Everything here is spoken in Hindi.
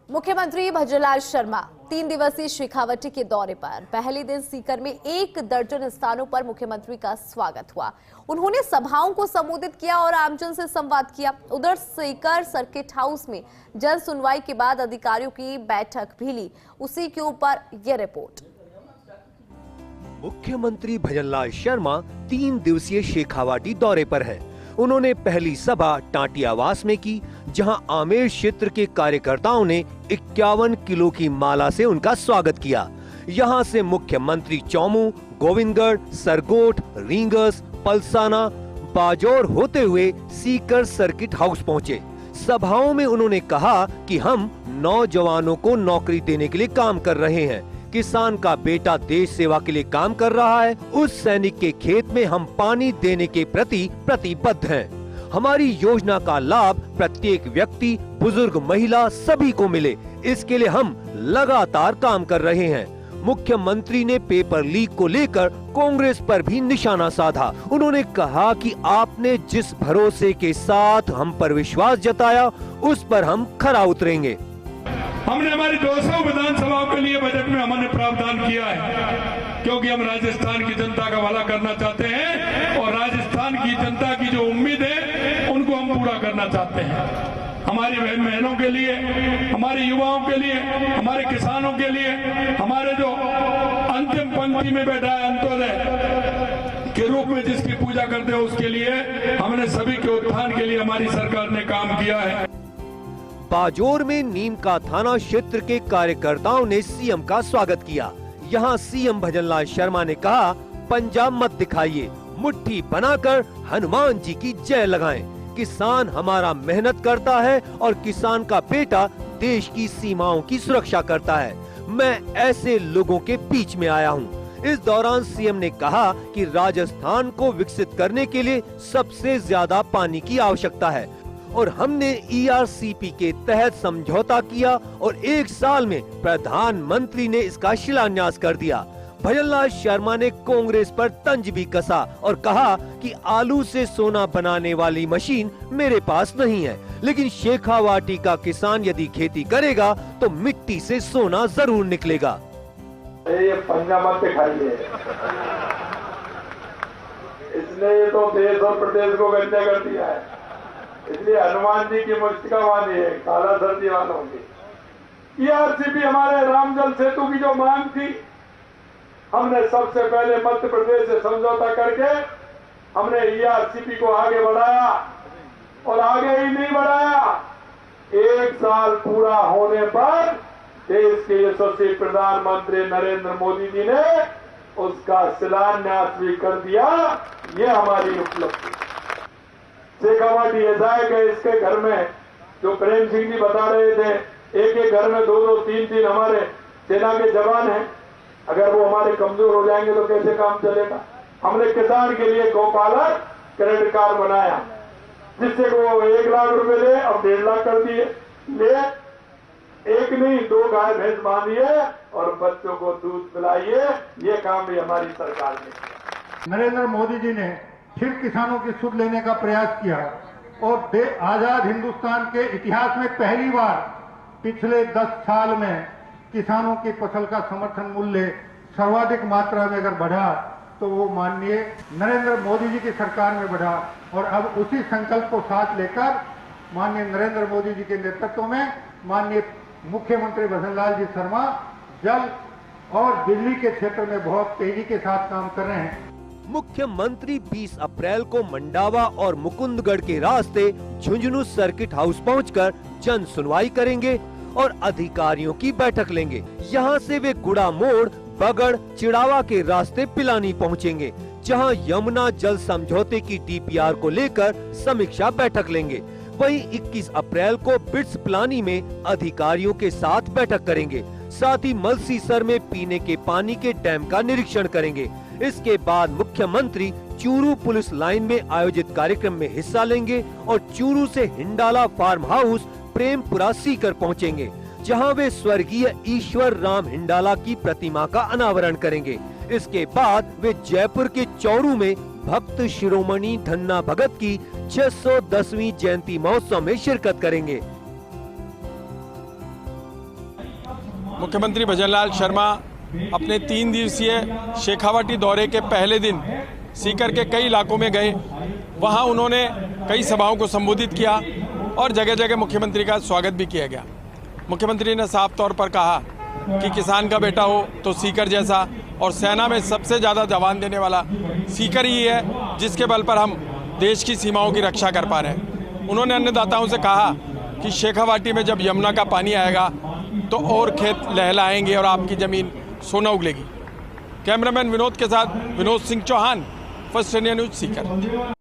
मुख्यमंत्री भजनलाल शर्मा 3 दिवसीय शेखावटी के दौरे पर पहले दिन सीकर में 1 दर्जन स्थानों पर मुख्यमंत्री का स्वागत हुआ। उन्होंने सभाओं को संबोधित किया और आमजन से संवाद किया। उधर सीकर सर्किट हाउस में जन सुनवाई के बाद अधिकारियों की बैठक भी ली। उसी के ऊपर यह रिपोर्ट। मुख्यमंत्री भजनलाल शर्मा 3 दिवसीय शेखावाटी दौरे पर हैं। उन्होंने पहली सभा टाटियावास में की, जहां आमेर क्षेत्र के कार्यकर्ताओं ने 51 किलो की माला से उनका स्वागत किया। यहां से मुख्यमंत्री चौमू, गोविंदगढ़, सरगोट, रींगस, पलसाना, बाजौर होते हुए सीकर सर्किट हाउस पहुंचे। सभाओं में उन्होंने कहा कि हम नौजवानों को नौकरी देने के लिए काम कर रहे हैं। किसान का बेटा देश सेवा के लिए काम कर रहा है। उस सैनिक के खेत में हम पानी देने के प्रति प्रतिबद्ध हैं। हमारी योजना का लाभ प्रत्येक व्यक्ति, बुजुर्ग, महिला सभी को मिले, इसके लिए हम लगातार काम कर रहे हैं। मुख्यमंत्री ने पेपर लीक को लेकर कांग्रेस पर भी निशाना साधा। उन्होंने कहा कि आपने जिस भरोसे के साथ हम पर विश्वास जताया, उस पर हम खरा उतरेंगे। हमने हमारी 200 विधानसभाओं के लिए बजट में हमने प्रावधान किया है, क्योंकि हम राजस्थान की जनता का भला करना चाहते हैं और राजस्थान की जनता की जो उम्मीद है उनको हम पूरा करना चाहते हैं। हमारी बहनों के लिए, हमारे युवाओं के लिए, हमारे किसानों के लिए, हमारे जो अंतिम पंक्ति में बैठा है अंत्योदय के रूप में जिसकी पूजा करते हैं, उसके लिए हमने सभी के उत्थान के लिए हमारी सरकार ने काम किया है। बाजौर में नीम का थाना क्षेत्र के कार्यकर्ताओं ने सीएम का स्वागत किया। यहां सीएम भजनलाल शर्मा ने कहा, पंजाब मत दिखाइए, मुट्ठी बनाकर हनुमान जी की जय लगाएं। किसान हमारा मेहनत करता है और किसान का बेटा देश की सीमाओं की सुरक्षा करता है। मैं ऐसे लोगों के बीच में आया हूं। इस दौरान सीएम ने कहा कि राजस्थान को विकसित करने के लिए सबसे ज्यादा पानी की आवश्यकता है और हमने ERCP के तहत समझौता किया और 1 साल में प्रधानमंत्री ने इसका शिलान्यास कर दिया। भजनलाल शर्मा ने कांग्रेस पर तंज भी कसा और कहा कि आलू से सोना बनाने वाली मशीन मेरे पास नहीं है, लेकिन शेखावाटी का किसान यदि खेती करेगा तो मिट्टी से सोना जरूर निकलेगा। ये पंजाब मत दिखाइए, इसने तो देश और प्रदेश को गंदा कर दिया है। इसलिए हनुमान जी की मुस्तिका बांधी है काला सर्दी वालों की। ERCP हमारे रामजल सेतु की जो मांग थी, हमने सबसे पहले मध्य प्रदेश से समझौता करके हमने ERCP को आगे बढ़ाया और आगे ही नहीं बढ़ाया, 1 साल पूरा होने पर देश के यशस्वी प्रधानमंत्री नरेंद्र मोदी जी ने उसका शिलान्यास भी कर दिया। ये हमारी उपलब्धि। शेखावाटी ऐसा है कि इसके घर में जो प्रेम सिंह जी बता रहे थे, एक घर में 2-2, 3-3 हमारे सेना के जवान हैं। अगर वो हमारे कमजोर हो जाएंगे तो कैसे काम चलेगा। हमने किसान के लिए गौपालक क्रेडिट कार्ड बनाया, जिससे वो 1 लाख रुपए ले, अब 1.5 लाख कर दिए। ले 1 नहीं 2 गाय भैंस बांधिए और बच्चों को दूध पिलाइए। ये काम भी हमारी सरकार ने किया। नरेंद्र मोदी जी ने फिर किसानों की सुध लेने का प्रयास किया और आजाद हिंदुस्तान के इतिहास में पहली बार पिछले 10 साल में किसानों की फसल का समर्थन मूल्य सर्वाधिक मात्रा में अगर बढ़ा तो वो माननीय नरेंद्र मोदी जी की सरकार में बढ़ा। और अब उसी संकल्प को साथ लेकर माननीय नरेंद्र मोदी जी के नेतृत्व में माननीय मुख्यमंत्री भजनलाल जी शर्मा जल और बिजली के क्षेत्र में बहुत तेजी के साथ काम कर रहे हैं। मुख्यमंत्री 20 अप्रैल को मंडावा और मुकुंदगढ़ के रास्ते झुंझुनू सर्किट हाउस पहुंचकर जन सुनवाई करेंगे और अधिकारियों की बैठक लेंगे। यहां से वे गुड़ा मोड़, बगड़, चिड़ावा के रास्ते पिलानी पहुंचेंगे, जहां यमुना जल समझौते की DPR को लेकर समीक्षा बैठक लेंगे। वहीं 21 अप्रैल को बिट्स पिलानी में अधिकारियों के साथ बैठक करेंगे। साथ ही मलसीसर में पीने के पानी के डैम का निरीक्षण करेंगे। इसके बाद मुख्यमंत्री चूरू पुलिस लाइन में आयोजित कार्यक्रम में हिस्सा लेंगे और चूरू से हिंडाला फार्म हाउस प्रेमपुरा सीकर पहुंचेंगे, जहां वे स्वर्गीय ईश्वर राम हिंडाला की प्रतिमा का अनावरण करेंगे। इसके बाद वे जयपुर के चौरू में भक्त शिरोमणि धन्ना भगत की 610वीं जयंती महोत्सव में शिरकत करेंगे। मुख्यमंत्री भजनलाल शर्मा अपने 3 दिवसीय शेखावाटी दौरे के पहले दिन सीकर के कई इलाकों में गए। वहां उन्होंने कई सभाओं को संबोधित किया और जगह जगह मुख्यमंत्री का स्वागत भी किया गया। मुख्यमंत्री ने साफ तौर पर कहा कि किसान का बेटा हो तो सीकर जैसा, और सेना में सबसे ज़्यादा जवान देने वाला सीकर ही है, जिसके बल पर हम देश की सीमाओं की रक्षा कर पा रहे हैं। उन्होंने अन्नदाताओं से कहा कि शेखावाटी में जब यमुना का पानी आएगा तो और खेत लहलाएंगे और आपकी ज़मीन सोना उगलेगी। कैमरामैन विनोद के साथ Vinod Singh Chauhan, First India News, Sikar.